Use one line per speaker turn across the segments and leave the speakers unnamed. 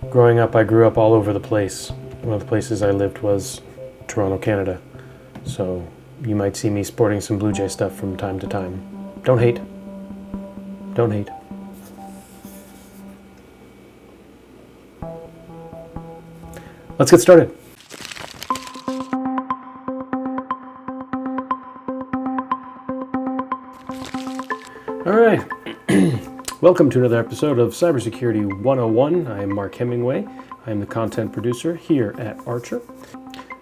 Growing up, I grew up all over the place. One of the places I lived was Toronto, Canada. So you might see me sporting some Blue Jay stuff from time to time. Don't hate. Don't hate. Let's get started. All right. Welcome to another episode of Cybersecurity 101. I am Mark Hemingway. I am the content producer here at Archer.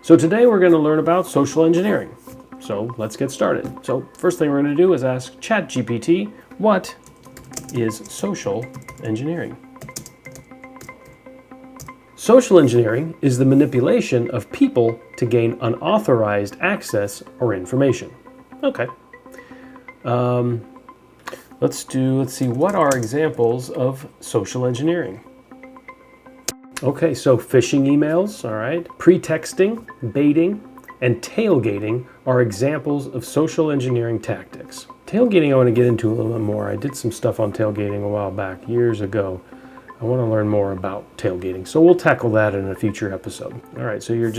So today we're going to learn about social engineering. So let's get started. So first thing we're going to do is ask Chat GPT, what is social engineering? Social engineering is the manipulation of people to gain unauthorized access or information. Okay. Let's see, what are examples of social engineering? Okay, so phishing emails, all right, pretexting, baiting, and tailgating are examples of social engineering tactics. Tailgating I want to get into a little bit more. I did some stuff on tailgating a while back, years ago. I want to learn more about tailgating, so we'll tackle that in a future episode. All right, so you're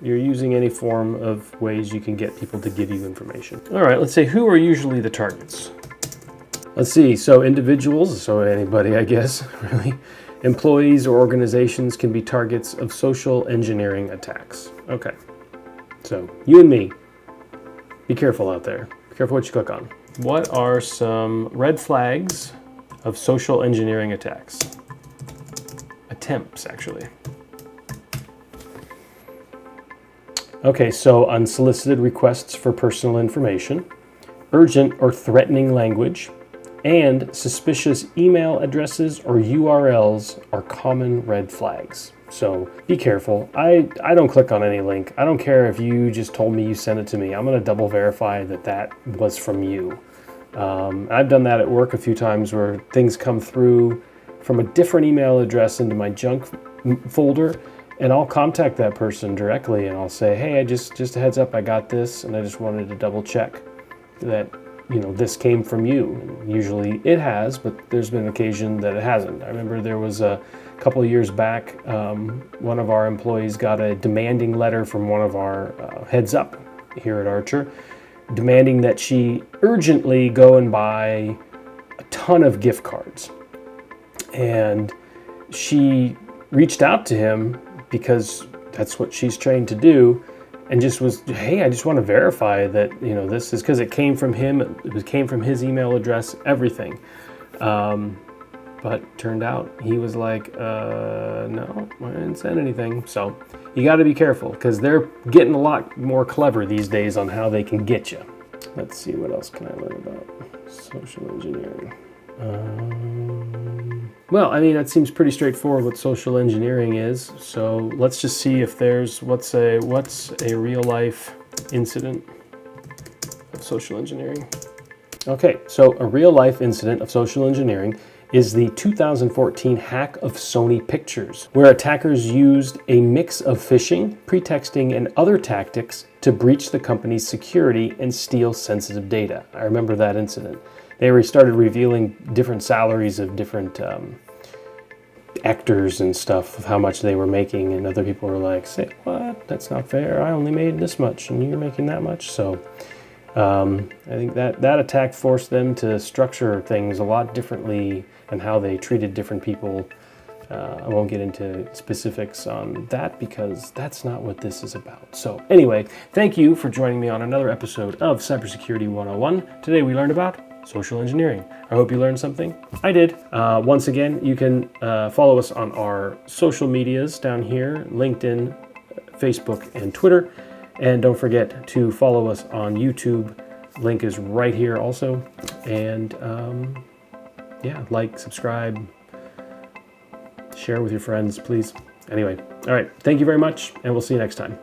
using any form of ways you can get people to give you information. All right, let's say who are usually the targets? Let's see, so individuals, so anybody, I guess, really. Employees or organizations can be targets of social engineering attacks. Okay, so you and me, be careful out there. Be careful what you click on. What are some red flags of social engineering attacks? Attempts, actually. Okay, so unsolicited requests for personal information, urgent or threatening language, and suspicious email addresses or URLs are common red flags. So be careful. I don't click on any link. I don't care if you just told me you sent it to me. I'm going to double verify that was from you. I've done that at work a few times where things come through from a different email address into my junk folder, and I'll contact that person directly and I'll say, hey, just a heads up, I got this and I just wanted to double check that this came from you. And usually it has, but there's been an occasion that it hasn't. I remember there was a couple of years back, one of our employees got a demanding letter from one of our heads up here at Archer, demanding that she urgently go and buy a ton of gift cards. And she reached out to him because that's what she's trained to do, and just was, hey, I just want to verify that, this is because it came from him, it came from his email address, everything. But turned out he was like, no, I didn't send anything. So you got to be careful because they're getting a lot more clever these days on how they can get you. Let's see, what else can I learn about social engineering? Well, I mean, it seems pretty straightforward what social engineering is. So let's just see if there's, what's a real life incident of social engineering? Okay, so a real life incident of social engineering is the 2014 hack of Sony Pictures, where attackers used a mix of phishing, pretexting, and other tactics to breach the company's security and steal sensitive data. I remember that incident. They started revealing different salaries of different actors and stuff, of how much they were making, and other people were like, say, what? That's not fair. I only made this much and you're making that much. So I think that attack forced them to structure things a lot differently and how they treated different people. I won't get into specifics on that because that's not what this is about. So anyway, thank you for joining me on another episode of Cybersecurity 101. Today we learned about social engineering. I hope you learned something. I did. Once again, you can follow us on our social medias down here, LinkedIn, Facebook, and Twitter. And don't forget to follow us on YouTube. Link is right here also. And like, subscribe, share with your friends, please. Anyway, all right. Thank you very much, and we'll see you next time.